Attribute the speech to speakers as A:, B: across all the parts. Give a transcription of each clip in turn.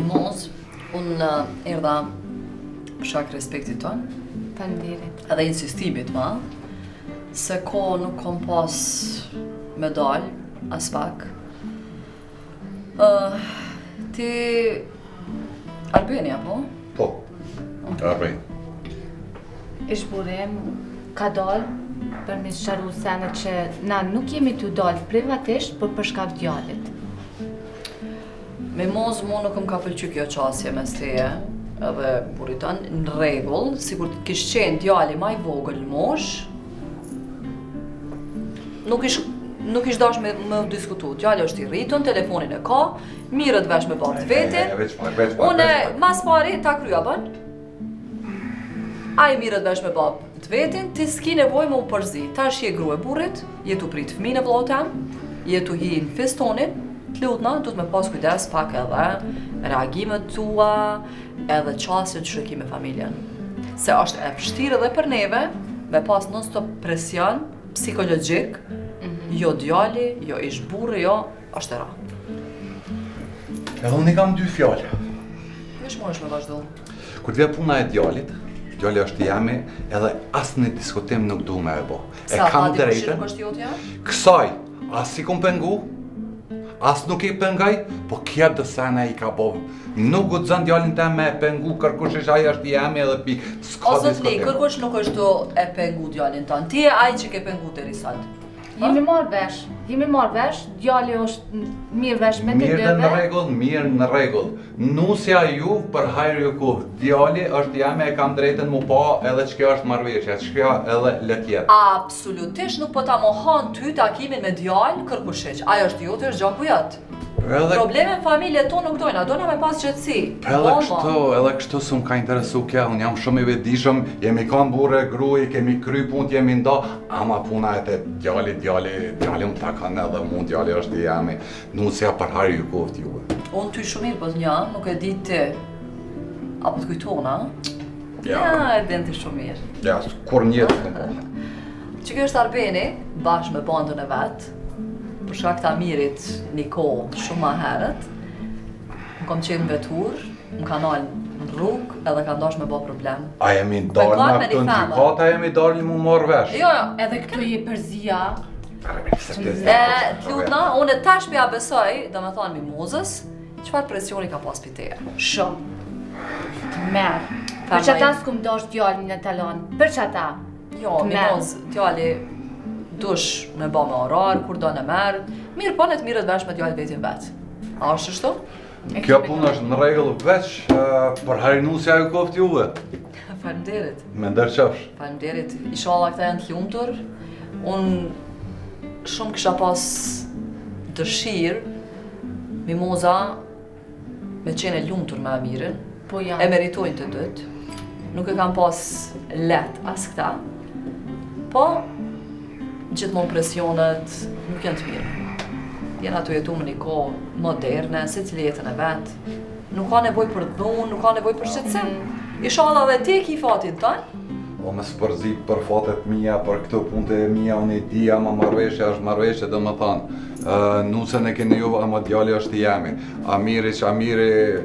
A: Mos, unë erdha për shkak respektit tonë,
B: Faleminderit.
A: edhe insistimit ma, se ko nuk kom pas me dal, as pak. Ti Albania, po?
C: Po, Arbej.
B: Ish burim, ka dal për mi sharu sene që na nuk jemi të dal privatisht, për shkak djalit.
A: Me mos mu nuk më ka pëlqy kjo qasje mes teje edhe burrit tanë, në rregull, sikur të kish qenë djali ma i vogël mosh, nuk ish dash me diskutu. Djali është i rritun, telefonin e ka, mirët vesh me bërë të vetin. Une mas pari ta krya bën. Ai mirët vesh me bërë të vetin, ti s'ki nevoj me u përzi. Ta është je gru e burrit, je tu prit fëmijën e vllaut, je tu hi në festonin. Lutna, du të me pas kujdes pak edhe reagimet tua, edhe qasjen që ki me familjen. Se është e vështirë edhe për neve, me pas non-stop presion psikologjik, jo djali, jo ish burri, jo, është e ra.
C: Edhe unë i kam dy fjallë.
A: Vesh më është me vazhdu.
C: Kur të vje puna e djalit, djali është jemi, edhe asë në diskutim nuk du me e bo. E kam drejtën,
A: Sa, jotja?
C: kësaj, as si kom pengu, as nuk i pengaj, po kja dësene i ka bo. Nuk u të zënë djallin të me e pengu, kërkush ish aja është jemi edhe pi s'ka
A: O zot li,
C: diskutim.
A: kërkush nuk është e pengu djallin tanë. Ti e ai që ke pengu të risalt.
B: Jemi marrë vesh, djali është mirë vesh me të
C: Mirë dhe në
B: dëve.
C: regull, mirë në regull. Nusja ju për hajrë ju ku, djali është jemi e kam drejten mu pa edhe që kjo është marrëveshja, që kjo edhe letjet.
A: Absolutisht nuk po ta mohon ty takimin me djalë kërkushiq. Ajo është jote, është gjaku jot. Probleme në familje tonë nuk dojna, dojna me pas gjëtësi.
C: Edhe kështu s'm ka interesu kja, unë jam shumë i vetëdijshëm, jemi kanë burre, gruj, kemi kry punë, jemi nda, ama puna e te djali unë ta kanë edhe mu, djali është i jemi, nusja për harë ju koftë juve.
A: Unë ty shumë mirë, po një, nuk e di ti, apo të kujtona?
C: Ja,
A: e din ti shumë mirë.
C: ja, kur njëtë në po.
A: Që kjo është Arbeni, bashkë me bandën e vetë, për shkak të Amirit një kohë shumë ma herët, më kom qenë në vetur, më ka nalë në rrugë edhe ka ndash me bo problem.
C: A jemi dalë
A: Me
C: në
A: një
C: këtë në
A: femër.
C: gjykat, a jemi dalë mu marrë vesh?
A: Jo,
B: Edhe këtu je përzia.
A: të lutna, unë e tash pja besoj, dhe me thonë mimozës, qëfar presioni ka pas për teje?
B: Shumë. Të merë.
A: Ta
B: Për që ata
A: majnë.
B: s'kum dosh djalin në talon. Për që ata.
A: Jo,
B: Të merë.
A: mimoz, djali dush me ba me orar, kur do në merë, mirë po në të mirët vesh me djali vetin vetë. A është shtu?
C: Kjo punë është në regull veç për harinusja ju koftë juve.
A: Faleminderit.
C: Me ndërqëfsh.
A: Faleminderit. Inshallah këta janë të lumtur. Unë shumë kisha pas dëshirë mimoza me qenë e lumtur me Amirin.
B: Po ja.
A: E meritojnë të dytë. Nuk e kam pas let as këta. Po, gjithmonë presionet nuk janë të mirë. Jena të jetu më një kohë moderne, se cili jetën e vetë. Nuk ka nevoj për dhunë, nuk ka nevoj për shqetësim. Inshallah dhe ti ki fatin tënë.
C: O me spërzi për fatet mija, për këto punët e mija, unë i di, ama marrëveshja është marrëveshje, dhe më thanë. Nusën e keni juve, ama djali është i jemi. Amiri,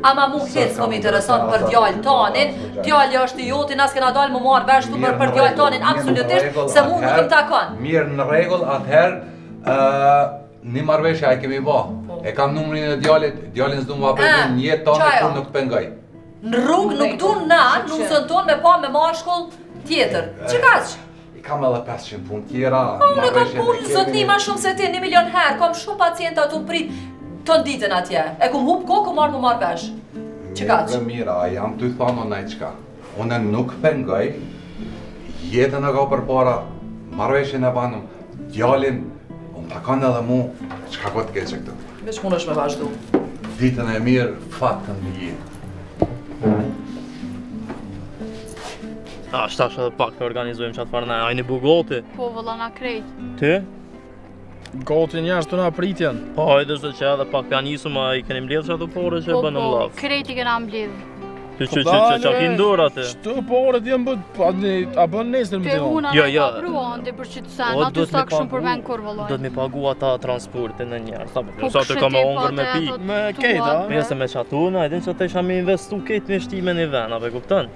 A: Ama mu hec po më intereson për djalë tonin, djali është i jotin, as kena dalë më marrë vesh tu për djalë tonin, absolutisht, se mu nuk më takon.
C: Mirë në regull, atëherë, një marrëveshja e kemi ba. E kam numrin e djalit, djalin s'du më apërdi një jetë tonë, kur nuk të pengaj.
A: Në rrugë nuk du na, nusën tonë me pa me mashkull tjetër. Që kaq?
C: kam edhe 500 punë tjera.
A: Unë kam punë zotni ma shumë se ti 1 milion herë, kam shumë pacienta të prit të ditën atje. E kum hub kokë, marrë më marrë vesh. Që ka që?
C: Mira, jam ty thonë në qka. Unë nuk pengoj, jetën e ka për para, marrveshjen e banëm, djalin, unë ta kanë edhe mu, qka ko të keqe këtë.
A: Veç mund është me vazhdu.
C: Ditën e mirë, fatën në jetë.
D: Shtash edhe pak të organizojmë qatë farë ne, ajni bu goti.
B: Po, vëlla na krejt.
D: Ty?
E: Gati njerës të na pritjen.
D: Po, hajde se që edhe pak pja njësu, ma i keni mbledh që ato pore që bënë në
B: Po,
D: laf.
B: krejt i kena mbledh.
D: Që ki ndorë atë?
E: Shtë porët jem bët, a bën nesër më
B: Te
E: të
B: una
D: Jo,
B: na
D: jo.
B: ka pruan, dhe për që të sen, aty s'tak shumë për ven kur vëllaj.
D: Do të mi pagu ata transportin në njerë, sa
B: Po,
D: të ka me ongër me pi.
E: Me kejta,
D: Me jesë me qatu, na edhin që të isha me investu ketë me shtime një ven, ape kuptën?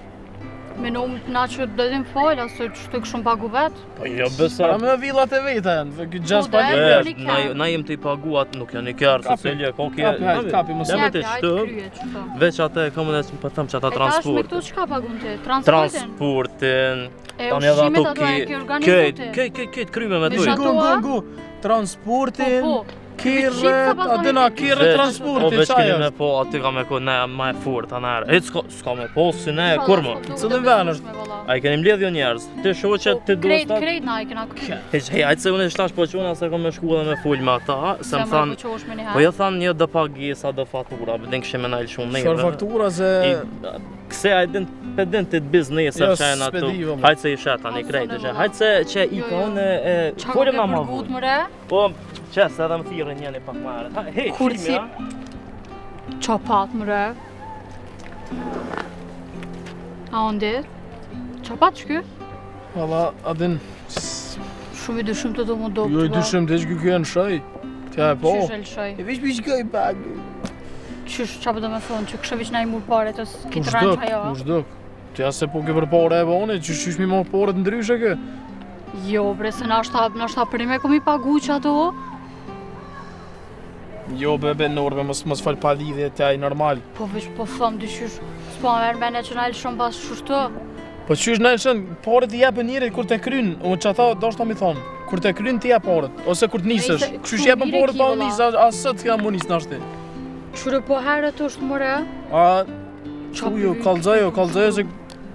B: Me në na që të dedhin falja, se që të këshëm pagu vetë.
D: Po jo besa.
E: para me villat e veta janë, këtë gjas
B: Po,
E: pa
B: dhe,
E: një.
B: një kërë.
D: Na jem të i pagu atë nuk janë i kërë, se
E: Kapi.
D: selje, koki
E: Kapi, hajt, kapi, mos
D: Jam
E: jepi,
D: të shtë, veç atë e kam edhe që më thëmë që ata
B: E tash me
D: transport.
B: këtu qka pagun ti? Transportin?
D: Transportin,
B: E
D: tani edhe
B: ushqimet
D: ato
B: ato e ke organizu ti?
D: Këtë kryme me
B: Me
D: tuj.
B: shato-
E: Gu, transportin,
B: Po,
E: kirret, atë na kirret
D: O
E: transportin,
D: veç keni
E: qaja
D: me
E: është.
D: po, aty ka me ko ne ma e furt, anë herë. Hiç s'ka me po, si ne, kur më.
E: Cëllën ven është?
D: A i keni mbledh jo njerëz, ti shoqe ti do
B: Krejt,
D: stat.
B: krejt na i kena krejt.
D: Hiç, hej, hajtë se unë shtash po quna se kom me shku edhe me full me ata, se më thanë,
B: Po qosh me një
D: po
B: herë.
D: jo thanë një do pagesa, do fatura, bëdin këshim me najlë shumë
E: Shfar
D: neve.
E: faktura se...
D: Kse a i din pedin të biznesër
E: Jo,
D: që e në ato,
E: s'pedi, valla.
D: hajtë se i shetë tani
B: Po,
D: krejt,
B: zonë,
D: që
B: valla.
D: hajtë se që i
B: Jo,
D: ka
B: jo.
D: unë
B: Qa
D: folëm
B: ke
D: na ma
B: përgut
D: vu.
B: më re?
D: Po, qes edhe më thirën njeni pak marë. Hej,
B: Kur
D: kimi,
B: si-
D: ja?
B: Qa pat më re? A ondi? Qa pat shky?
E: Valla, adin,
B: Shumë i dyshim të do më do
E: jo i dyshim të që kjo në shaj. Tja e po.
B: Qysh e lëshoj?
E: E vish bish kaj pak.
B: Qysh qa për do me thonë që kështë vish na i mur pare të kitë
E: Ushdok,
B: ranq ajo?
E: ushdok. Tja se po ke për pare e bone, qysh mi morë pare të ndryshe kë?
B: Jo bre, se na shta për me kom i pagu që ato?
E: Jo bebe, norbe, mos fal pa lidhje, tja i normal.
B: Po vish po thom dyshysh, s'po më verë mene që na i lëshon pas shushtu?
E: Po qysh në lëshën, pare t'i jepën njerit kur të kryn, unë që ata do shta mi thonë. Kur të kryn t'i jep paret, ose kur t'nisësh.
B: Nëse
E: Qysh
B: kështu
E: jepën
B: mire
E: paret
B: ki,
E: pa
B: valla.
E: nisë, asët t'ka mu nisë nashti.
B: Qyre po herët është më re?
E: A,
B: Qa
E: thujo,
B: pyetje?
E: kalzojo se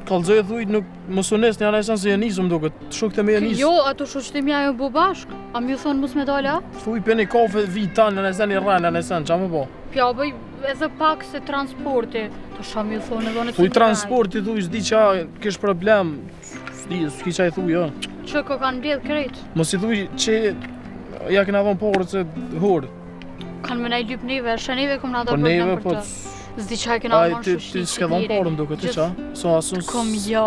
E: kalzojo thuj nuk mos u nes, janë esan se janë nisëm duket. Shok të me janë nisë.
B: Jo, ato shoqëtimja jo bu bashk. A mi thonë mus me dala?
E: Thuj për një kafe vit tanë, janë esan i rranë, janë esan, qa më po?
B: Pja bëj edhe pak se transporti. Të sha mi thonë edhe në
E: Thuj transporti, thuj, s'di qa, kesh problem. S'ki qa i thuj, jo.
B: Që ko kanë mbledh krejt.
E: Mos i thuj që ja kena dhonë porët se hurë.
B: Kanë me na i lyp neve, shanive kom na do
E: Po
B: problem
E: neve,
B: për
E: po...
B: të. Zdi qa e kena
E: Aj,
B: marrë
E: ti
B: shushit
E: s'ke dhonë porën duke, ti qa? So asun...
B: Kom ja.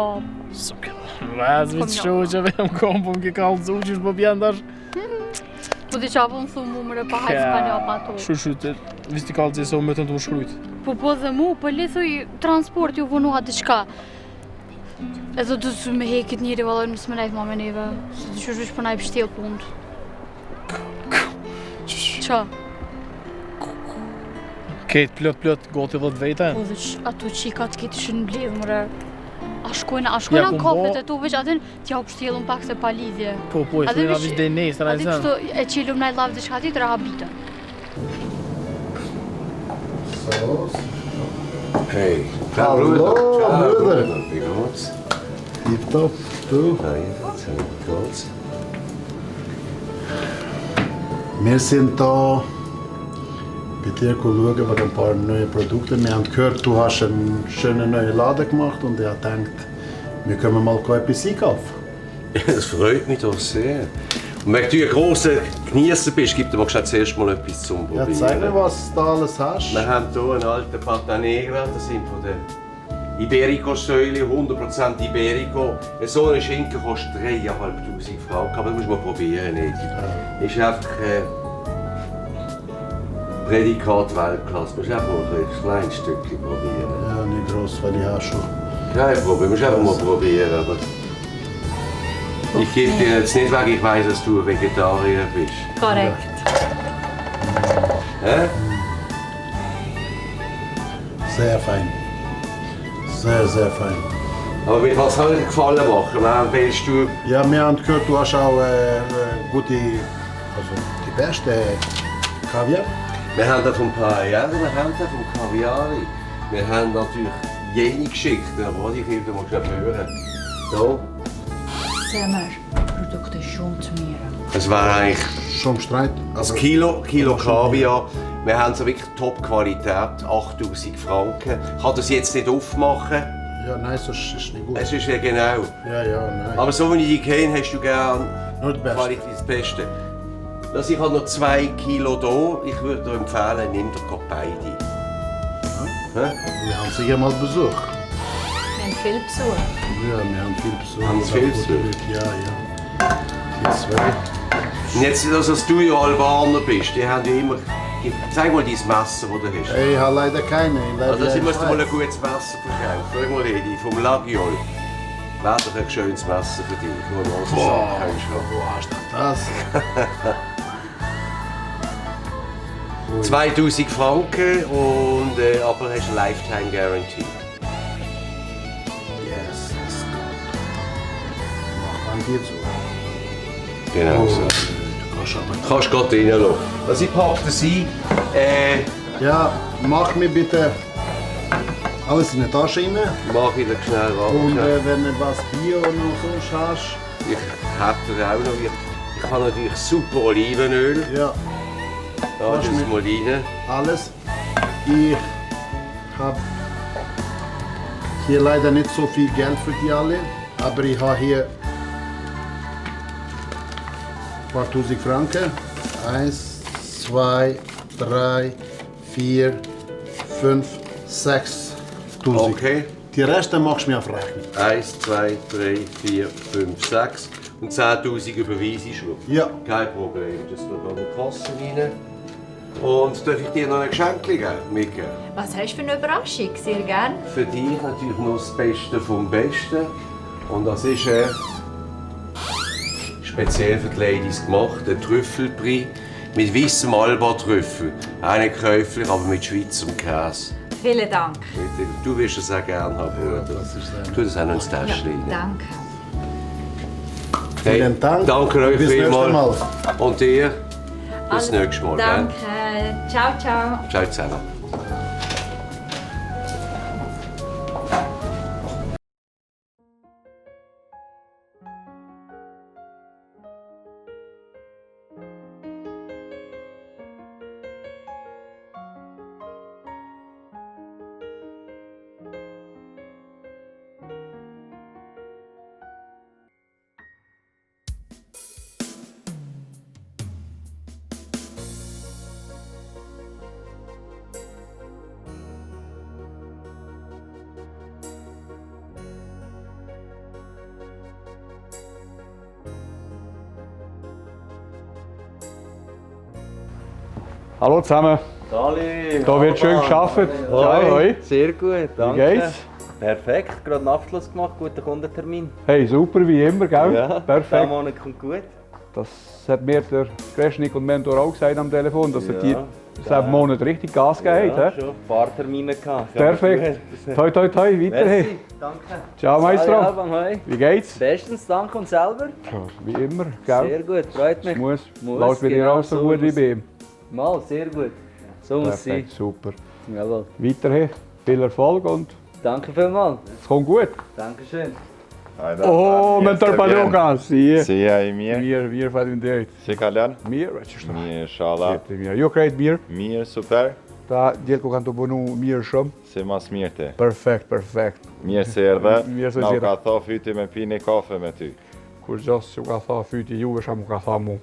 E: S'ke dhonë... Vazë, vitë shu që vem kom, po m'ke kalëzu që shpo bjen dash...
B: Po di qa po më thumë mu mëre pa hajtë s'ka një pa to.
E: Shu, ti vis t'i kalëzi se u metën të më shkrujt.
B: Po dhe mu, po le thuj transport ju vënua diçka. Edhe du të me hekit njëri valoj mësë me nejtë ma me neve. Se të qysh vish për na i pështjel punët. Qa?
E: Ketë plot, goti 10 vete.
B: Po dhe që ato qika të kitë ishin mbledh mëre. A shkojnë
E: Ja,
B: në
E: ku
B: kafet
E: mbo-
B: e tu veç atin t'ja u pështjelun pak se pa lidhje.
E: Po, i
B: A
E: thuj
B: dhe
E: na
B: vish-
E: vish dhe nesër,
B: A
E: a
B: di
E: i sen.
B: kështu e qilum na i lavë diçka ti të rahabitën.
F: Hej,
G: Hallo, broeder.
F: Wie geht's?
G: Tip-top, du.
F: Ja, wie geht's?
G: Wir sind da bei dir schauen wegen ein paar neue Produkte. Wir haben gehört, du hast einen schönen neuen Laden gemacht und ich habe gedacht, wir können mal etwas einkaufen.
F: Das freut mich doch sehr. Und wenn du ein grosser Genießer bist, gib dir mal zuerst mal etwas zum
G: Ja,
F: Probieren.
G: zeig mir, was du da alles hast.
F: Wir haben hier einen alten Pata Negra, das sind von der Iberico-Säule, 100% Iberico. So ein Schinken kostet 3'500 Franken, aber das muss man probieren. Nicht? Ist einfach Prädikat Weltklasse. Du musst einfach mal ein kleines Stückchen probieren.
G: Ja, nicht groß, weil ich habe schon.
F: Kein Problem, du musst einfach mal probieren. Aber ich gebe dir jetzt nicht weg, ich weiss, dass du Vegetarier bist.
B: Korrekt.
F: Hä?
G: Sehr fein. Sehr, sehr fein.
F: Aber mit was soll dir Gefallen machen? Willst du...
G: Ja, wir haben gehört, du hast auch gute, also die beste Kaviar.
F: Wir haben da von Paella, wir haben da vom Kaviari. Wir haben natürlich jene Geschichten, aber ich will mal schnell hören. So.
H: Sag mal, Produkte konsumieren.
F: Es war eigentlich
G: Schon im Streit.
F: ein Kilo Kaviar. Wir haben so wirklich Top-Qualität, 8000 Franken. Ich kann das jetzt nicht aufmachen.
G: Ja, nein, das ist nicht gut.
F: Es ist ja genau.
G: Ja, nein.
F: Aber so wie ich dich kenne, hast du gerne
G: Nur das Beste.
F: Qualität das Beste. Also ich habe noch 2 Kilo hier. Ich würde dir empfehlen, nimm doch beide. Hä?
G: Wir haben sicher mal Besuch.
H: Wir haben viel Besuch.
G: Ja, wir haben viel Besuch.
F: Haben Sie viel Besuch?
G: Ja. Die zwei.
F: Und jetzt, dass du ja Albaner bist, die haben ja immer... Zeig mal dein Messer, das du hast.
G: Ich habe leider keine.
F: Also ich muss dir mal ein gutes Messer verkaufen. Schau mal hier, die vom Lagiol. Wäre doch ein schönes Messer für dich, wo du alles sagen kannst.
G: Wo hast du das?
F: 2000 Franken und aber hast eine Lifetime Guarantee.
G: Yes, das ist gut. Mach an dir zu.
F: Genau so.
G: Du kannst aber...
F: Kannst gerade reinlassen. Also ich packe das ein.
G: Ja, mach mir bitte alles in die Tasche rein.
F: Mach wieder schnell
G: Und
F: ran.
G: wenn du was Bio noch sonst hast,
F: Ich hätte auch noch. Ich habe natürlich super Olivenöl.
G: ja,
F: Da ist es mal rein.
G: alles. Ich habe hier leider nicht so viel Geld für die alle, aber ich habe hier ein paar tausend Franken. 1, 2, 3, 4, 5, 6 tausend.
F: Okay.
G: Die Reste machst du mir auf Rechnung.
F: 1, 2, 3, 4, 5, 6 und 10'000 überweise ich schon.
G: Ja.
F: Kein Problem. Das tut noch in die Kasse rein. Und darf ich dir noch ein Geschenk mitgeben?
H: Was hast du für eine Überraschung? Sehr gern.
F: Für dich natürlich noch das Beste vom Besten. Und das ist speziell für die Ladies gemacht, ein Trüffelbrie mit weißem Alba-Trüffel. Auch nicht käuflich, aber mit Schweizer Käse.
H: Vielen Dank.
F: Du wirst es auch gerne haben, Bruder.
G: das ist
F: Tu das auch noch ins Täschchen rein.
H: Danke.
F: Hey,
G: Vielen Dank.
F: Danke euch
G: Bis nächstes
F: vielmals.
G: Mal.
F: Und dir bis nächstes Mal.
H: Danke. Ciao, ciao.
F: Gell? Ciao zusammen.
I: Hallo zusammen,
J: Sali,
I: da wird schön gearbeitet. Ciao, hoi.
J: Sehr gut, danke.
I: Wie geht's?
J: Perfekt, gerade einen Abschluss gemacht, guter Kundentermin.
I: Hey, super wie immer, gell?
J: Ja, der
I: Perfekt.
J: Monat kommt gut.
I: Das hat mir der Kreschnik und Mentor auch gesagt am Telefon, dass er
J: Ja,
I: diesen Monat richtig Gas gegeben
J: Ja,
I: hat.
J: schon ein paar Termine gehabt.
I: Perfekt. Toi, toi, toi, weiterhin.
J: Merci, danke.
I: Ciao,
J: Sali,
I: Maestro.
J: Alban, hoi.
I: Wie geht's?
J: Bestens, danke und selber?
I: Ja, wie immer, gell?
J: Sehr gut, freut mich.
I: Muss. Läuft bei dir
J: genau
I: auch so gut wie
J: muss-
I: bei ihm?
J: Mal, sehr gut. So muss es sein.
I: Perfekt, super.
J: Jawohl.
I: Weiterhin viel Erfolg und
J: Danke vielmals.
I: es kommt gut.
J: Dankeschön.
I: Oh, Mentor Padogan, sim.
K: Sim, aí minha.
I: Mir fazem direito.
K: Sim, italiano?
I: Mir,
K: Minha, inshallah.
I: eu creio mir.
K: Minha, super.
I: Tá, dia que eu canto bom no mir shom.
K: Sim, mas mirte.
I: Perfect, perfect.
K: Minha serda.
I: Minha
K: Não
I: serda.
K: cá só fute me pine kaffe met u.
I: Kur jos eu gafa für die Jugend am gafa mo.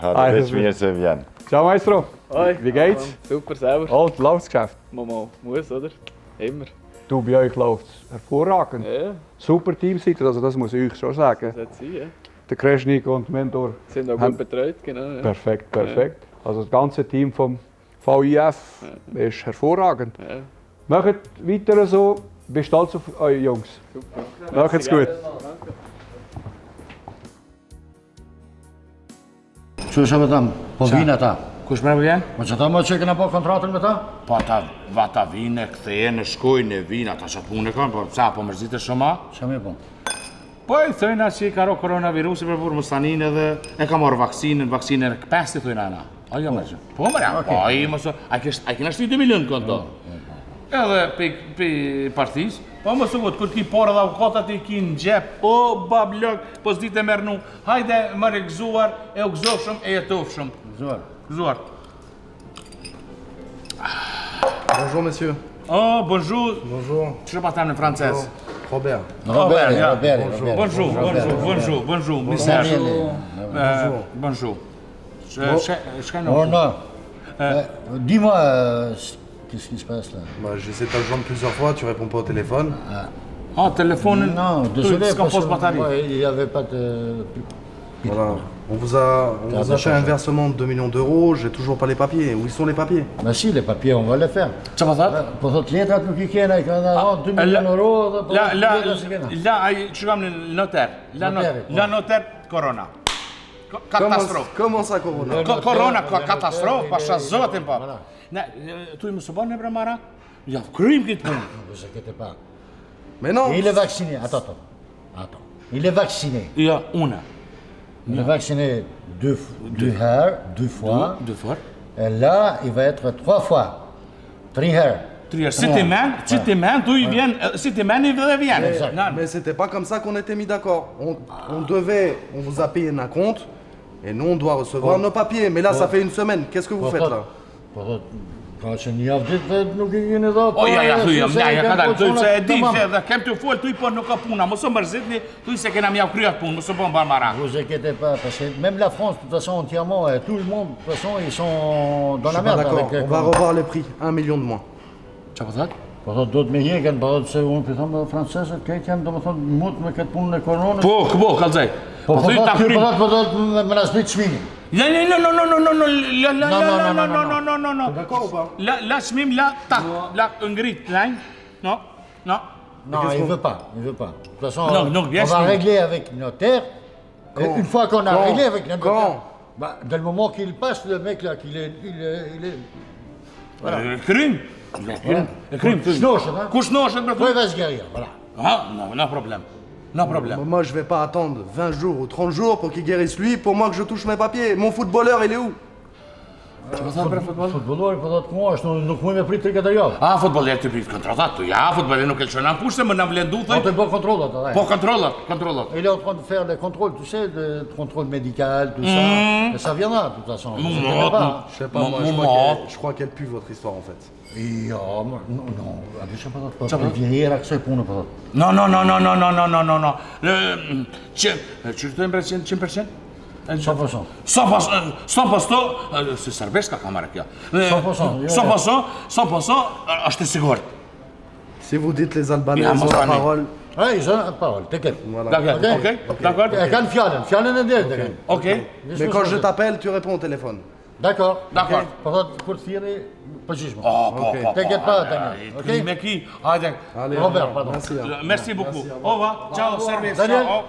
K: Hallo, das mir sehr bien.
I: Ciao Maestro.
E: Hoi.
I: Wie geht's?
E: Super, selber.
I: Alt, läuft's Geschäft?
E: Mal, muss, oder? Immer.
I: Du, bei euch läuft's hervorragend.
E: Ja,
I: Super Team seid ihr, also das muss ich euch schon sagen.
E: das sein, ja.
I: Der Kreschnik und Mentor.
E: Sind auch
I: Haben-
E: gut betreut, genau. Ja.
I: Perfekt, perfekt. Also das ganze Team vom VIF ist hervorragend.
E: Ja.
I: Macht weiter so. Bin stolz auf eure Jungs.
E: Super.
I: Macht's gut.
L: Ciao madame, Bovina da. Kush më vjen?
G: Po që ta më që kena po kontratën me ta?
L: Po ata vinë, kthehen, shkojnë, vinë, ata që punë kanë, po sa po mërzite shumë?
G: Që me po?
L: Po i thëjnë që i karo koronavirusi për burë Mustanin edhe e ka marrë vaksinën e këpesti thëjnë ana. Ajo më që. Po më po i mësë, a kena shtu 2 milion kënë to. Edhe për partis, po më sëvot, kër ki porë dhe avkatat i ki në gjep, o bablok, po s'dit e mërnu, hajde mërë e gëzuar, e u gëzofshëm, e jetofshëm. Gëzuar.
M: Bonjour, monsieur.
L: Oh, bonjour.
M: Bonjour.
L: Që pa tam në francez?
M: Robert.
L: Robert, ja.
M: Bonjour.
L: Bonjour. Bonjour.
G: Oh non. Dis-moi, qu'est-ce qui se passe là?
M: Bah, j'essaie de te joindre plusieurs fois, tu réponds pas au téléphone.
L: Ah, téléphone?
G: Non, désolé, parce
L: pose batterie.
G: il n'y avait pas de...
M: Voilà. On vous a fait un versement de 2 millions d'euros, j'ai toujours pas les papiers. Où sont les papiers?
G: Ben si, les papiers, on va les faire.
L: Ça va ça?
G: Pour votre lettre, nous qui est là, 2 millions d'euros.
L: Là, je suis le notaire. La notaire, Corona. Catastrophe.
M: Comment ça, Corona?
L: Corona, catastrophe, parce que ça zotin pas. Tu me souviens, Nebramara? Il y a crime qui te prend.
G: Ne vous inquiétez pas.
M: Mais non.
G: Il est vacciné. Attends. Il est vacciné.
L: Il y a une.
G: Il est vacciné deux fois.
L: Deux fois.
G: Et là, il va être 3 fois. 3 heures.
L: Cette semaine, il vient.
M: Mais c'était pas comme ça qu'on était mis d'accord. On vous a payé un compte, et nous on doit recevoir nos papiers. Mais là, ça fait 1 semaine. Qu'est-ce que vous faites là?
G: Quand je n'y ai dit, nous qui nous avons
L: pas.
G: Vous inquiétez pas, parce que même la France, de toute façon, entièrement, tout le monde, de toute façon, ils sont dans la merde.
M: D'accord, on va revoir les prix. 1 million de moins.
G: D'autres milliers, quand on peut dire français, quelqu'un de mon mot, mais quand on est corona.
L: Kalzaj.
G: Me la split swing.
L: Non.
M: D'accord ou pas?
L: La smim, la ngrit, non.
G: Non, il veut pas. De toute façon,
L: on
G: va régler avec le notaire. Une fois qu'on a réglé avec le notaire, dès le moment qu'il passe, le mec là, qu'il est...
L: Voilà. Crime.
G: Oui, va se guérir, voilà.
L: Ah, non problème. Non problème.
M: Moi, je vais pas attendre 20 jours ou 30 jours pour qu'il guérisse lui, pour moi que je touche mes papiers. Mon footballeur, il est où?
G: Footballeur, për të kuash, nuk më prit 3-4 javë.
L: Ah, futbollier të prit kontratat, ja, futbollier nuk e lëshon në pushtë, më në vlendu, thëj.
G: On te bën contrôle,
L: Po, contrôle.
G: Il est en train de faire les contrôles, tu sais, le contrôle médical, tout ça. Et ça viendra, de toute façon.
M: Je sais pas, moi, je crois qu'elle pue votre histoire, en fait.
G: Ja, maar non, adesso pas vieillire ak kësaj punë po.
L: No. Që të mbres 100%?
G: 100%.
L: 100%, se servesh ka kamera kjo. 100% është e sigurt.
M: Si vous dites les Albanais, ils ont la parole.
G: Ah, ils ont la parole, t'inquiète.
L: D'accord.
G: E kanë fjalën e drejtë.
L: Ok.
M: Mais quand je t'appelle, tu réponds au téléphone.
G: D'accord. Pour te thirrer, pas jugement. T'inquiète pas, Daniel.
L: Ok. Allez,
G: Robert, pardon.
L: Merci beaucoup. Au revoir. Ciao, service.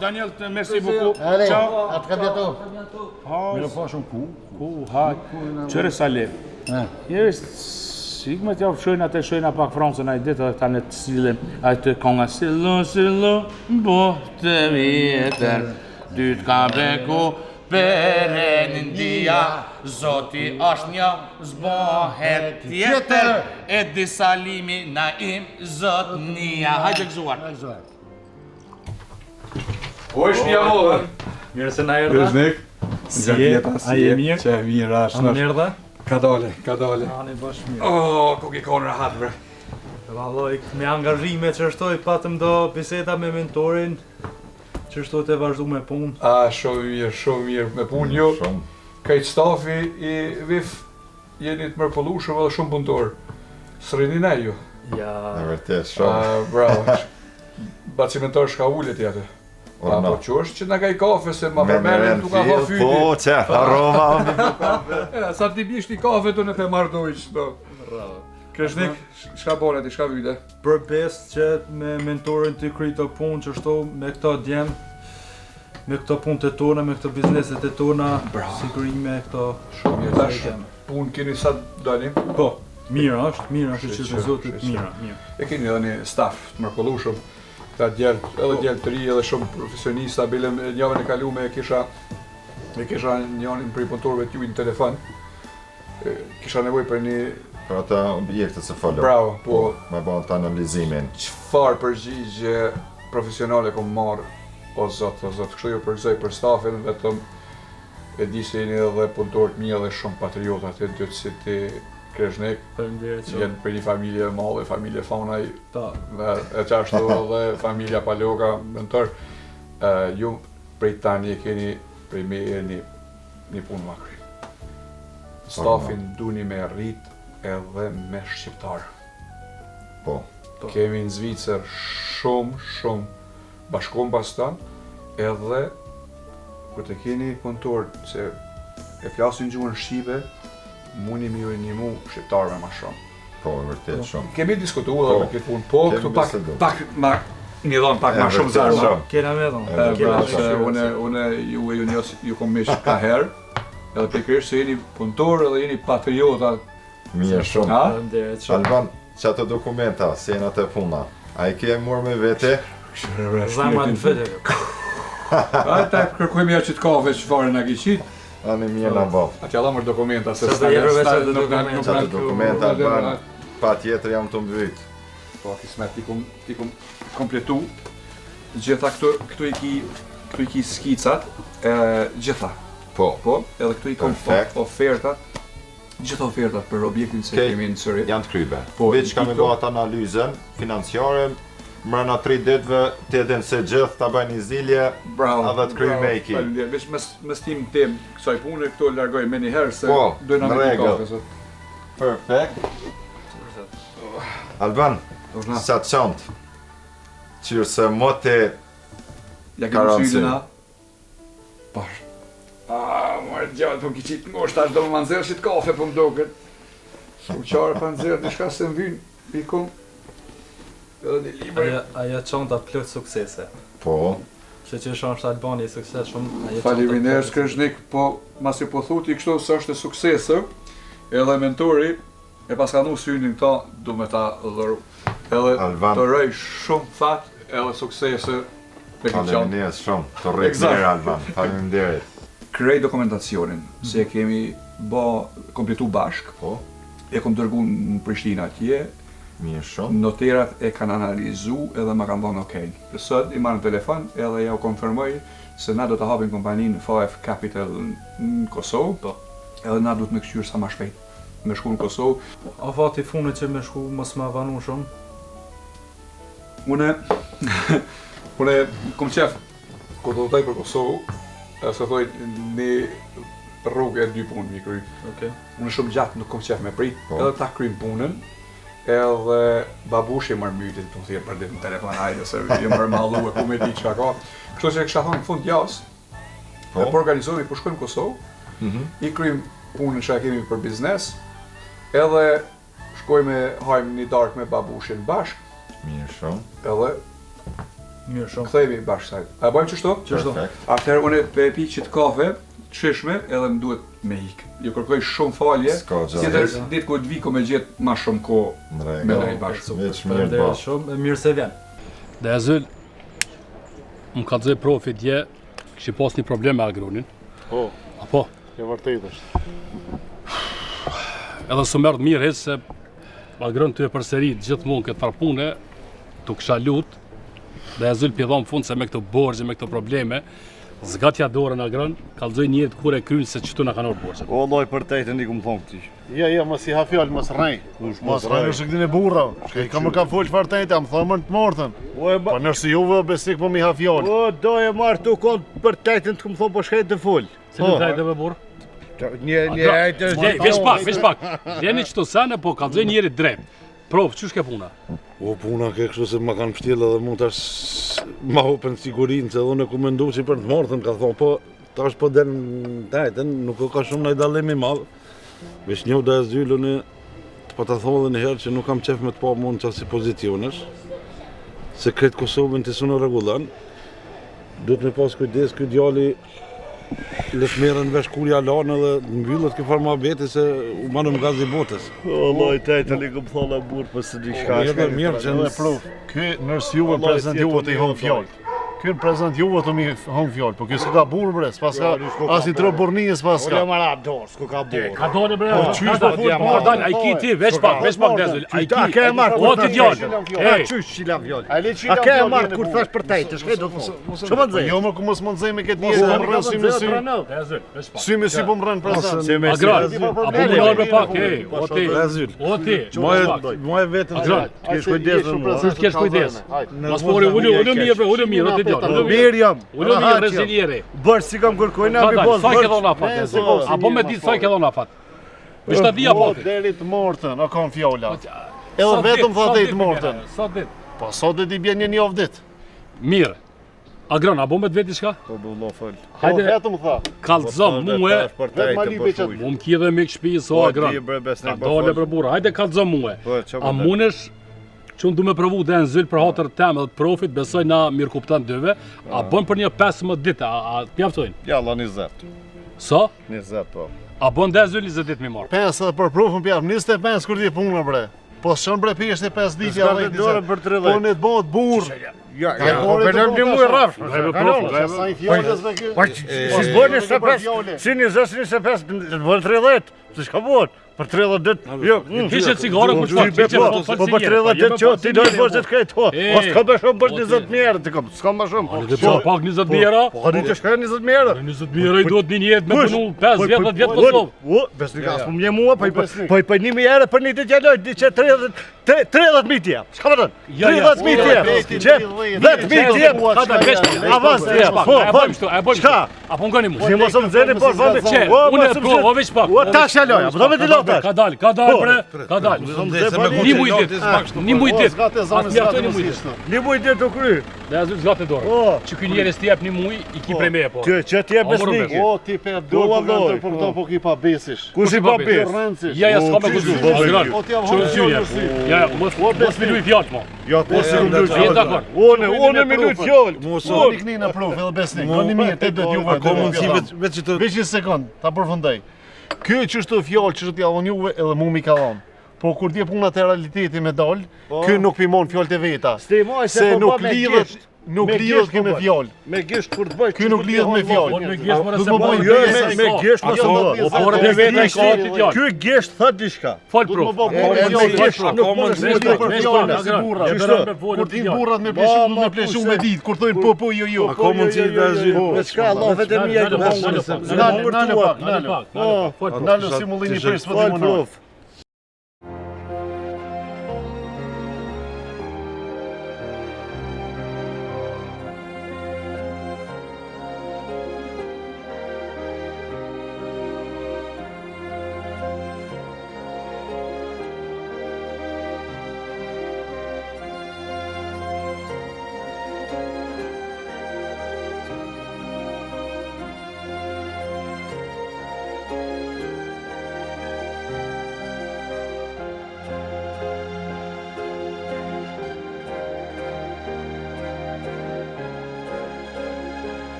L: Daniel, merci beaucoup.
G: Allez,
L: ciao.
G: À très bientôt.
L: Mais le prochain coup. Qëre Salim. Si me t'ja fshojnë atë shojnë pak Francën ai ditë edhe ta në të sillim atë konga sillo bo të vjetër dytë ka beku Perëndia Zoti është një zbohet tjetër e di salimi na im zotnia. Hajde gëzuar.
C: O është një mollë.
N: Mirë se na erdha.
C: Kryznik.
N: Si je? A je mirë?
C: Që e mirë ashtë.
N: A më erdha?
C: Ka dale.
N: Ani bash mirë.
C: Ku ki konë rahat bre.
N: Valloj, me angazhime që shtoj patëm do biseda me mentorin që shtoj të vazhdu me punë.
C: Shumë mirë me punë jo. Kajtë stafi i VIF jeni të mërpëllushëm edhe shumë punëtorë. Së ne ju.
N: Ja.
K: Në vërtet, shumë.
C: Bravo. Bacimentar shka ullet jetë. Po që është që nga ka i kafe se ma përmenin tu ka fa fyti.
K: Po, që, aroma.
C: Sa ti bisht i kafe të në të mardojsh.
N: Bravo.
C: Kreshnik, shka bore ti, shka vyte?
N: Për best që me mentorin të kry të punë që shto me këta djemë, me këto punët e tona, me këto bizneset e tona, sigurime, këto
I: Shumë mirë tash. Punë keni sa dalim?
N: Po, mira është që të zotit, mira.
I: E keni edhe një staf të mrekullueshëm. Ta djalë, edhe djalë të ri, edhe shumë profesionista, bile javën e kalume e kisha njërin prej punëtorëve t'ju në telefon. Kisha nevojë për një
K: Për ata objekte që folëm.
I: Bravo, po.
K: Me bën të analizimin.
I: Çfarë përgjigje profesionale kom marrë, o zot, kështu ju përgëzoj për stafin, vetëm e di se jeni edhe punëtorë të mi edhe shumë patriota të dy si ti Kreshnik.
N: Faleminderit shumë.
I: Jenë për një familje e madhe, familje Faunaj, e qashtu edhe familja Paloka, mentor. Ju prej tani e keni prej me një punë ma kry. Stafin duni me rrit edhe me shqiptarë.
K: Po.
I: Kemi në Zvicër shumë bashkom pas tanë, edhe kur të keni punëtor që e flasin gjuhën shqipe, mundi mi ju animu shqiptarëve ma shumë.
K: Po, vërtet shumë.
I: Kemi diskutuar edhe me këtë punë, po këtu pak ma një dhonë pak ma shumë zarma.
N: Kena me dhonë.
I: Une ju kom mish ka herë, edhe pikërisht se jeni punëtor edhe jeni patriota.
K: Mirë shumë.
N: Faleminderit shumë.
K: Alban, që ato dokumenta, senat e puna, a i ke morë me vete?
N: Zamra në fëtë.
I: Ata kërkojmë ja që të kafe që fare në gjishit.
K: Ani mirë në baf.
I: A t'ja lamër dokumenta se
K: Qatë dokumenta, Alban, pa tjetër jam të mbyt.
I: Po, kismet, ti kum kompletu. Gjitha këtu i ki skicat, gjitha.
K: Po,
I: edhe këtu i kom ofertat. Gjitha ofertat për objektin se kemi në sëri.
K: Janë të krybe. Veç ka me bëhat analizën financiare, mrena 3 ditëve të edhin se gjithë të bëjnë një zilje, edhe të krybe me i ki.
I: Veç me stim tem kësaj pune, këto largoj me një herë se dojna me një kafe.
K: Perfekt. Alban, sa të qantë, qyrë se mote karancin.
I: Pash. Marë gjallë, po ki qitë ngosht, ashtë do më nëzirë qitë kafe po më doket. Uqare pa nëzirë, një shka se më vynë, pikum. Edhe një libri.
N: Aja qanta plët suksese.
K: Po.
N: Që është Albani sukses shumë.
I: Faleminderit Kreshnik, po mas ju po thuti kështu se është e suksese, edhe mentori e pas ka nu synin ta, du me ta dhëru. Edhe të rëj shumë fat, edhe suksese.
K: Faleminderit shumë, të rrejt mirë Alban, faleminderit.
I: Krej dokumentacionin, se kemi kompletu bashk, e kom dërgu në Prishtina atje, noterat e kanë analizu edhe ma kanë dhënë okej. Sot i marrë në telefon edhe ja u konfirmoj se na do të hapim kompaninë 5 Capital në Kosovë, edhe na do të me këshyrë sa ma shpejt me shku në Kosovë.
N: A fati funit që me shku mos ma vanu shumë?
I: Une kom qef, kur do të taj për Kosovë, se thoj një rrugë e 2 punë mi kry. Unë shumë gjatë nuk kom qef me prit, edhe ta krym punën, edhe babushi mërë mytit të thirë për ditë në telefon, hajde se jë mërë mallu e ku me di që ka. Kështu që kësha thonë në fund jasë, e po organizohemi po shkojmë Kosovë, i krym punën që kemi për biznes, edhe shkojmë hajmë një darkë me babushin bashkë,
K: mirë shumë,
I: edhe këthejmi bashkë sajtë. A bojmë qështu?
N: Qështu.
I: Atëherë unë e pi qitë kafe, të shishme, edhe më duhet me hikë. Ju kërkoj shumë falje, tjetër ditë ku të viko me gjithë ma shumë ko me lejtë bashkë.
N: Faleminderit shumë, mirë se vjen.
O: Dhe e zëll, më ka të zëj profi dje, kështë pas një problem me agronin.
P: Po.
O: Apo?
P: E vërtet është.
O: Edhe së mërë mirë hecë se agron të e përserit gjithë mund këtë farpune, të kësha lutë, dhe e zëll pjedhon fund se me këto borgje, me këto probleme, zgatja dorën agron, kalzoj njëtë kur e krynë se qëtu në kanë orë borgje.
P: O, loj për tejtë ndi ku më thonë këti. Ja, mos i ha fjallë, mos rrej. Mos rrej në shëktin e burra. Shkej, ka më ka full çfarë tejtë, më thonë më në të mortën. Po nërsi juve besik po mi ha fjallë.
Q: O, do e marrë të konë për tejtën të këmë thonë po shkejt të full.
O: Cilë tejtë me burë? Vesh pak. Jeni qëto sene, po kalzoj njëri drejt. Prof, që shke puna?
P: O, puna ke kështu se ma kanë pështjellë edhe mund tash ma hopën sigurinë, se edhe në ku mendu që për të mortën, ka thonë, po tash po den tajten, nuk ka shumë nëjë dalimi madhë. Vesh njoh dhe e zyllë në të pa të thonë dhe një herë që nuk kam qef me të pa mund qasi pozicionesh, se kretë Kosovën të su në regullan, duhet me pas kujdes ky djali le të merren vesh kur ja lanë dhe mbyllet kjo formabeti se u manëm gazi botës.
Q: Wallahi tajta li kom thalla burr për së diçka.
P: Mirë që
Q: në prov. Ky nërës juve prezant juve të i hon fjallë. Ky në prezant juve të mi hon fjallë, po ky s'ka burr bre, s'pas ka as i tro burrninjes pas ka. Ola marab dorë, s'ku ka burr.
O: Ka dole bre. Ka dal, ai ki ti, veç pak Dezul. Ai ki.
Q: Ka marr.
O: O ti djalë.
Q: Hey, çuç çila fjallë. A ka marr kur thash për tajtë, s'ke do të thosh. Çfarë nxej? Jo më ku mos nxej me këtë njerëz, më rën si me sy.
O: Dezul, veç pak.
Q: Si me si po më rën prezant.
O: Agrar, apo më nal me pak, hey, o ti. O ti.
P: Moje vetëm
Q: kesh kujdes me mua.
O: S'ke kujdes. Mos mori ulë mirë, o ti djalë.
Q: Mirë jam.
O: Ulë mirë reziliere.
Q: Bërë si kam kërkoj na mi boz.
O: Sa ke dhona fat? Apo me ditë sa ke dhona fat? Me shta dia po.
Q: Deri të mortën, o kam fjolla. Edhe vetëm thotë i të mortën.
O: Sa dit?
Q: Po sot do t'i bjen një javë ditë.
O: Mirë. Agron, apo me të vetë diçka?
Q: Po bullo fol.
O: Hajde
Q: vetëm tha.
O: Kallzom mua. Mum ki edhe me shtëpi so agron. Dole për burr. Hajde kallzom mua. A munesh që unë du me provu dhe në zyll për hatër temë dhe profit, besoj na mirë kuptan dyve, a bën për një 15 ditë, a t'mjaftojnë?
Q: Ja, la 20.
O: Sa?
Q: 20, po.
O: A bën dhe zyll 20 ditë mi marë?
Q: 5 edhe për profën pjafë, 25 kur t'i punë bre. Po shën bre pjesht e 5 ditë, ja rejtë për 30. Po në të bëhet burë. Ja, po përëm një mujë rafsh. Sa i fjallës dhe kjo? Si s'bën 25, si 25, të bën 30, si shka bën? Për 30 ditë, jo.
O: Kishe cigare kur çfarë?
Q: Po për 30 ditë që ti do të bësh të këtë to. Po s'ka më shumë për 20 mijë, ti kam, s'ka më shumë.
O: Po pak 20 mijëra?
Q: Po ari të shkoj 20 mijë.
O: 20 mijëra i duhet një jetë me punu 5 vjet, 10 vjet Kosovë.
Q: O, besoj as po më mua, po i 1000 euro për një ditë jaloj, diçë 30.000 tjep. Çka më thon? 30.000 tjep. Çep, 10.000 tjep.
O: Ka ta vesh.
Q: Avans tjep. Po, po. Çka?
O: Apo ngani mua.
Q: Si mos më zeni po vëmë.
O: Unë e provo veç pak.
Q: O tash jaloj, po do me të lotash.
O: Ka dal bre, ka dal. Një muj ditë, një muj ditë. Një muj ditë të kry. Dhe azu zgatë dorë. Që ky njerëz t'i jep një muj, i ki prej meje po.
Q: Që ti jep besnik. O, ti pe dorë për këto po ki pa besish. Kush i pa bes?
O: Ja, s'ka me kush. Ço syje. Ja, mos më luj fjalë mo.
Q: Jo, po si më luj fjalë.
O: Dakor.
Q: Unë më luj fjalë.
G: Mos
Q: nikni në provë, edhe besnik. Koni mirë, te do t'ju
P: ka mundësi veç të
Q: veç një sekond, ta përfundoj. Ky çështë fjalë që t'ja dhon juve edhe mu mi ka dhon. Po kur di puna te realiteti me dal, ky nuk pimon fjalët e veta. Se nuk lidhet, nuk lidhet me fjalë. Me gisht kur të bëj. Ky nuk lidhet me fjalë.
O: Me gisht mora se bëj.
Q: Me gisht mos e bë.
O: Po ora me vetë ka ti djalë.
Q: Ky gisht thot diçka.
O: Fol prov.
Q: Me gisht nuk mund të bëj për fjalë si burra. Kur ti burrat me pleshu, me pleshu me ditë, kur thoin po jo.
P: A ka mundësi të azil?
Q: Me çka Allah vetëm ja do të bëj. Nalo si mullini për sfatimin.